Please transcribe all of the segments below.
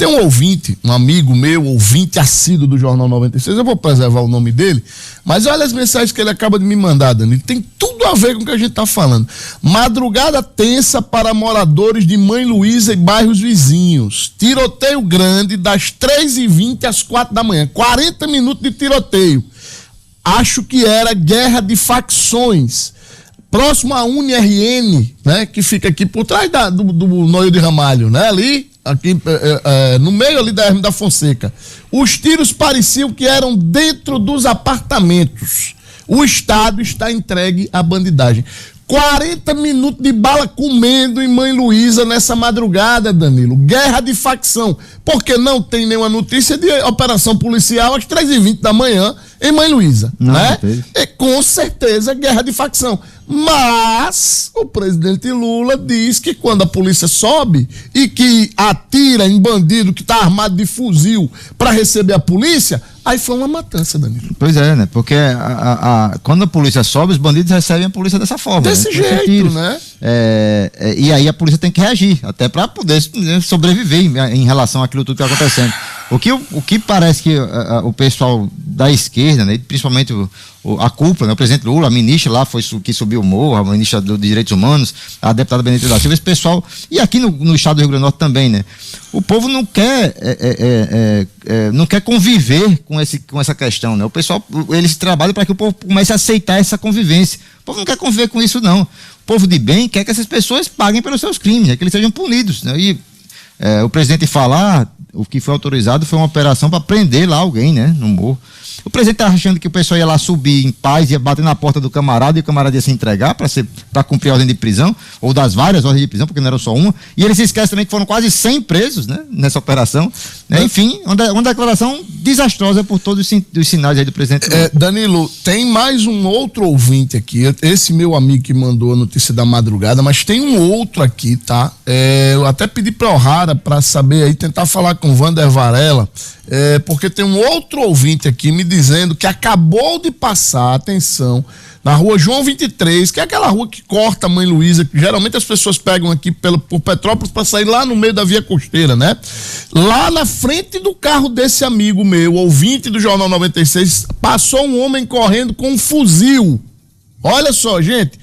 tem um ouvinte, um amigo meu, ouvinte assíduo do Jornal 96, eu vou preservar o nome dele, mas olha as mensagens que ele acaba de me mandar, Danilo, tem tudo a ver com o que a gente está falando. Madrugada tensa para moradores de Mãe Luísa e bairros vizinhos. Tiroteio grande das 3h20 às 4 da manhã. 40 minutos de tiroteio. Acho que era guerra de facções. Próximo à UniRN, né, que fica aqui por trás do Noio de Ramalho, né, ali, aqui, no meio ali da Hermes da Fonseca. Os tiros pareciam que eram dentro dos apartamentos. O Estado está entregue à bandidagem. 40 minutos de bala comendo em Mãe Luísa nessa madrugada, Danilo. Guerra de facção. Porque não tem nenhuma notícia de operação policial às 3h20 da manhã em Mãe Luísa, né? E com certeza guerra de facção. Mas o presidente Lula diz que quando a polícia sobe e que atira em bandido que está armado de fuzil para receber a polícia, aí foi uma matança, Danilo. Pois é, né? Porque quando a polícia sobe, os bandidos recebem a polícia dessa forma. Desse jeito, né? E aí a polícia tem que reagir, até para poder sobreviver em relação àquilo tudo que está acontecendo. O que parece que o pessoal da esquerda, né, principalmente a cúpula, né, o presidente Lula, a ministra lá que subiu o morro, a ministra dos Direitos Humanos, a deputada Benedita da Silva, esse pessoal, e aqui no estado do Rio Grande do Norte também, né? O povo não quer conviver com essa questão, né? O pessoal, eles trabalham para que o povo comece a aceitar essa convivência. O povo não quer conviver com isso, não. O povo de bem quer que essas pessoas paguem pelos seus crimes, né? Que eles sejam punidos, né? E o presidente falar, o que foi autorizado foi uma operação para prender lá alguém, né? No morro. O presidente tá achando que o pessoal ia lá subir em paz, ia bater na porta do camarada e o camarada ia se entregar para cumprir a ordem de prisão, ou das várias ordens de prisão, porque não era só uma. E ele se esquece também que foram quase 100 presos, né, nessa operação. Enfim, uma declaração desastrosa por todos os sinais aí do presidente. Danilo, tem mais um outro ouvinte aqui, esse meu amigo que mandou a notícia da madrugada, mas tem um outro aqui, tá? Eu até pedi para o O'Hara para saber aí, tentar falar com o Wander Varela, porque tem um outro ouvinte aqui me dizendo que acabou de passar, atenção, na rua João 23, que é aquela rua que corta a Mãe Luísa, que geralmente as pessoas pegam aqui por Petrópolis para sair lá no meio da via costeira, né? Lá na frente do carro desse amigo meu, ouvinte do Jornal 96, passou um homem correndo com um fuzil. Olha só, gente,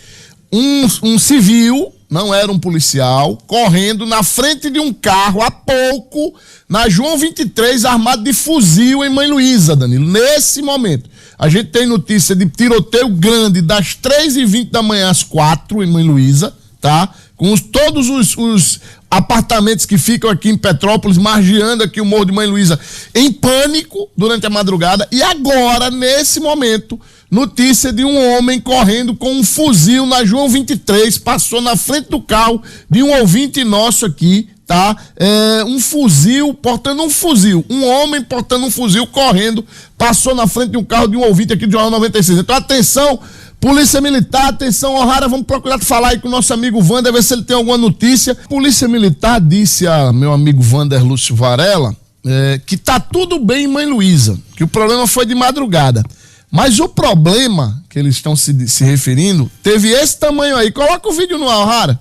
um civil, não era um policial, correndo na frente de um carro há pouco, na João 23, armado de fuzil em Mãe Luísa, Danilo. Nesse momento, a gente tem notícia de tiroteio grande das 3h20 da manhã às 4 em Mãe Luísa, tá? Com todos os apartamentos que ficam aqui em Petrópolis, margeando aqui o Morro de Mãe Luísa, em pânico durante a madrugada. E agora, nesse momento, notícia de um homem correndo com um fuzil na João 23, passou na frente do carro de um ouvinte nosso aqui, tá? Um fuzil, portando um fuzil, um homem portando um fuzil correndo, passou na frente de um carro de um ouvinte aqui do Jornal 96. Então, atenção, Polícia Militar, atenção, O'Hara, vamos procurar falar aí com o nosso amigo Wander, ver se ele tem alguma notícia. Polícia Militar disse a meu amigo Wander Lúcio Varela que tá tudo bem em Mãe Luísa, que o problema foi de madrugada. Mas o problema que eles estão se referindo teve esse tamanho aí. Coloca o vídeo no ar, O'Hara.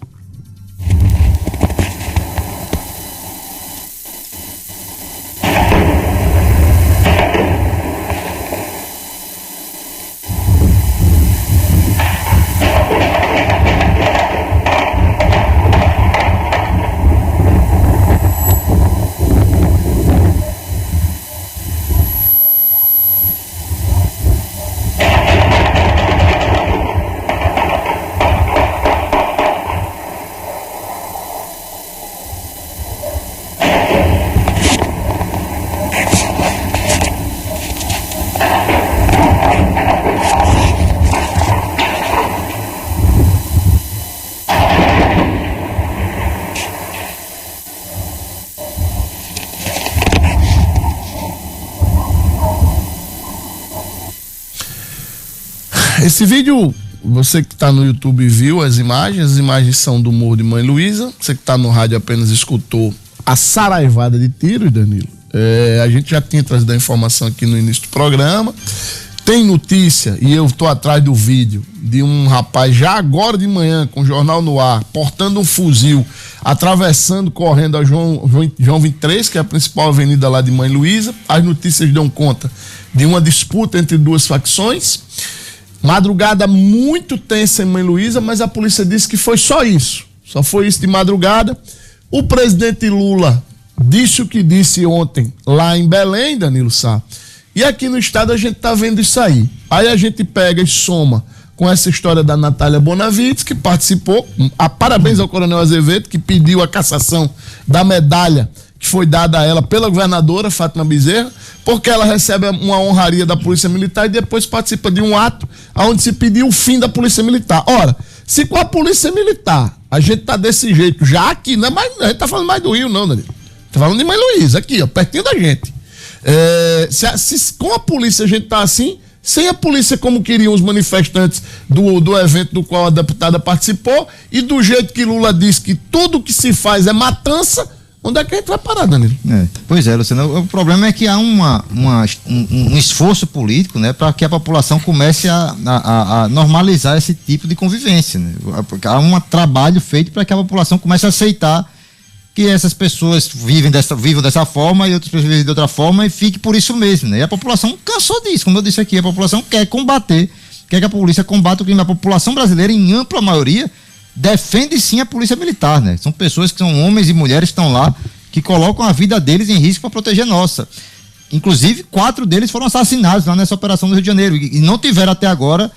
Esse vídeo, você que está no YouTube viu as imagens são do Morro de Mãe Luísa. Você que está no rádio apenas escutou a saraivada de tiros, Danilo. A gente já tinha trazido a informação aqui no início do programa. Tem notícia, e eu estou atrás do vídeo, de um rapaz já agora de manhã, com o jornal no ar, portando um fuzil, atravessando, correndo a João 23, que é a principal avenida lá de Mãe Luísa. As notícias dão conta de uma disputa entre duas facções. Madrugada muito tensa em Mãe Luísa, mas a polícia disse que foi só isso. Só foi isso de madrugada. O presidente Lula disse o que disse ontem lá em Belém, Danilo Sá. E aqui no estado a gente tá vendo isso aí. Aí a gente pega e soma com essa história da Natália Bonavides, que participou. Parabéns ao Coronel Azevedo, que pediu a cassação da medalha que foi dada a ela pela governadora Fátima Bezerra, porque ela recebe uma honraria da Polícia Militar e depois participa de um ato onde se pediu o fim da Polícia Militar. Ora, se com a Polícia Militar a gente tá desse jeito, já aqui, não é mais, a gente tá falando mais do Rio, não, Danilo. Tá falando de Mãe Luísa, aqui, ó, pertinho da gente. Se com a polícia a gente tá assim, sem a polícia como queriam os manifestantes do evento do qual a deputada participou, e do jeito que Lula diz que tudo que se faz é matança, onde é que a gente vai parar, Danilo? Pois é, Luciano, o problema é que há um esforço político, né, para que a população comece a normalizar esse tipo de convivência, né? Há um trabalho feito para que a população comece a aceitar que essas pessoas vivam dessa forma e outras pessoas vivem de outra forma e fique por isso mesmo, né? E a população cansou disso, como eu disse aqui, a população quer que a polícia combata o crime. A população brasileira, em ampla maioria, defende sim a polícia militar, né? São pessoas que são homens e mulheres que estão lá, que colocam a vida deles em risco para proteger nossa. Inclusive, 4 deles foram assassinados lá nessa operação do Rio de Janeiro e não tiveram até agora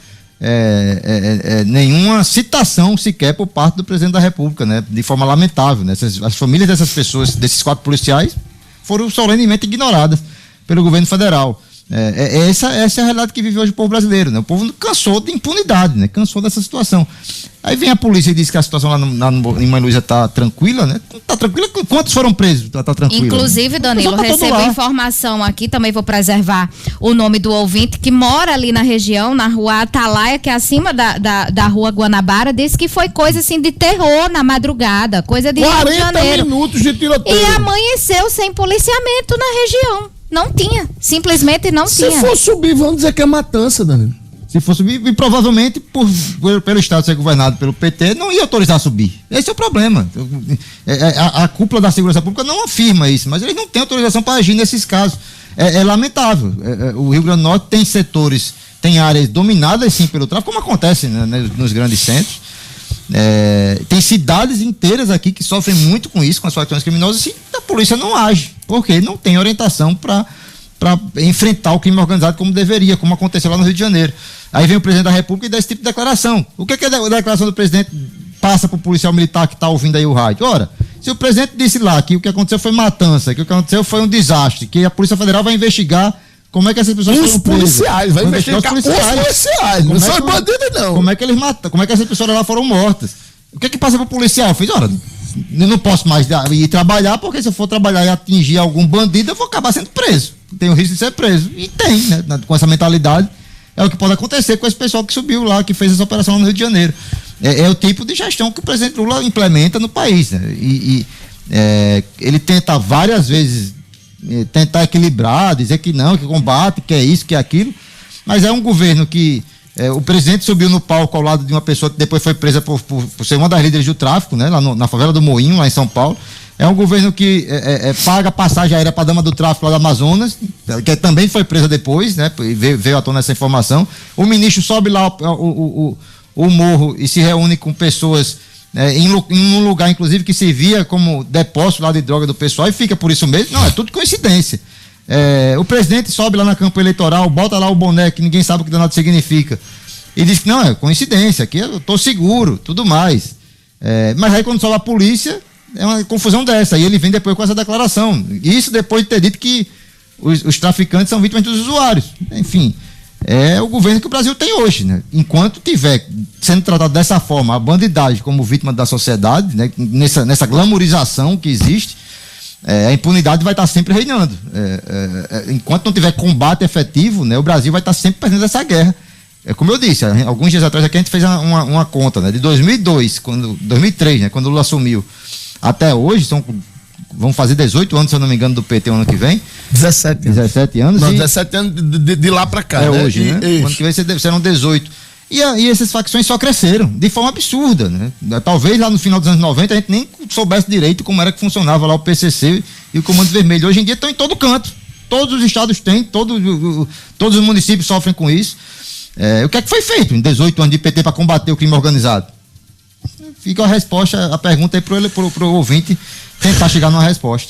nenhuma citação sequer por parte do presidente da República, né? De forma lamentável, né? As famílias dessas pessoas, desses 4 policiais, foram solenemente ignoradas pelo governo federal. Essa é a realidade que vive hoje o povo brasileiro, né? O povo cansou de impunidade, né? Cansou dessa situação. Aí vem a polícia e diz que a situação lá em Mãe Luísa está tranquila, né? Está tranquila. Quantos foram presos? Tá tranquila. Inclusive, Danilo, recebo informação aqui, também vou preservar o nome do ouvinte, que mora ali na região, na rua Atalaia, que é acima da rua Guanabara, disse que foi coisa assim de terror na madrugada, coisa de Rio de Janeiro. 40 minutos de tiroteio. E amanheceu sem policiamento na região. Não tinha, simplesmente não tinha. Se for subir, vamos dizer que é matança, Danilo. Se for subir, e provavelmente pelo Estado ser governado pelo PT, não ia autorizar a subir. Esse é o problema. A cúpula da segurança pública não afirma isso, mas eles não têm autorização para agir nesses casos. É lamentável. O Rio Grande do Norte tem setores, tem áreas dominadas sim pelo tráfico, como acontece, né, nos grandes centros. Tem cidades inteiras aqui que sofrem muito com isso, com as facções criminosas, e a polícia não age, porque não tem orientação para enfrentar o crime organizado como deveria, como aconteceu lá no Rio de Janeiro. Aí vem o presidente da República e dá esse tipo de declaração. O que é a declaração do presidente passa para o policial militar que está ouvindo aí o rádio? Ora, se o presidente disse lá que o que aconteceu foi matança, que o que aconteceu foi um desastre, que a Polícia Federal vai investigar como é que essas pessoas foram presas. Os policiais, vai investigar os policiais, não são bandidos não. Como é que eles matam, como é que essas pessoas lá foram mortas? O que é que passa para o policial? Eu fiz, ora, eu não posso mais ir trabalhar, porque se eu for trabalhar e atingir algum bandido, eu vou acabar sendo preso. Tem o risco de ser preso. E tem, né? Com essa mentalidade, é o que pode acontecer com esse pessoal que subiu lá, que fez essa operação no Rio de Janeiro. É o tipo de gestão que o presidente Lula implementa no país, né? Ele tenta várias vezes tentar equilibrar, dizer que não, que combate, que é isso, que é aquilo, mas é um governo que o presidente subiu no palco ao lado de uma pessoa que depois foi presa por ser uma das líderes do tráfico, né? Lá na favela do Moinho, lá em São Paulo. É um governo que paga passagem aérea para a dama do tráfico lá do Amazonas, que também foi presa depois, né? Veio à tona essa informação. O ministro sobe lá o morro e se reúne com pessoas em um lugar, inclusive, que servia como depósito lá de droga do pessoal e fica por isso mesmo. Não, é tudo coincidência. O presidente sobe lá na campanha eleitoral, bota lá o boné que ninguém sabe o que danado significa e diz que não, é coincidência, aqui eu estou seguro, tudo mais. Mas aí quando sobe a polícia, é uma confusão dessa, e ele vem depois com essa declaração, isso depois de ter dito que os traficantes são vítimas dos usuários. Enfim, é o governo que o Brasil tem hoje, né? Enquanto tiver sendo tratado dessa forma, a bandidagem como vítima da sociedade, né? Nessa glamorização que existe, a impunidade vai estar sempre reinando. Enquanto não tiver combate efetivo, né, o Brasil vai estar sempre perdendo essa guerra. Como eu disse, alguns dias atrás aqui a gente fez uma conta, né, de 2003, né, quando o Lula assumiu, até hoje, são vão fazer 18 anos, se eu não me engano, do PT ano que vem. 17 anos. Não, 17 anos de lá pra cá. É, né? Hoje, né? Ano que vem serão 18. E essas facções só cresceram, de forma absurda, né? Talvez lá no final dos anos 90 a gente nem soubesse direito como era que funcionava lá o PCC e o Comando Vermelho. Hoje em dia estão em todo canto. Todos os estados têm, todos os municípios sofrem com isso. O que é que foi feito em 18 anos de PT para combater o crime organizado? Fica a resposta, a pergunta aí pro ouvinte tentar chegar numa resposta.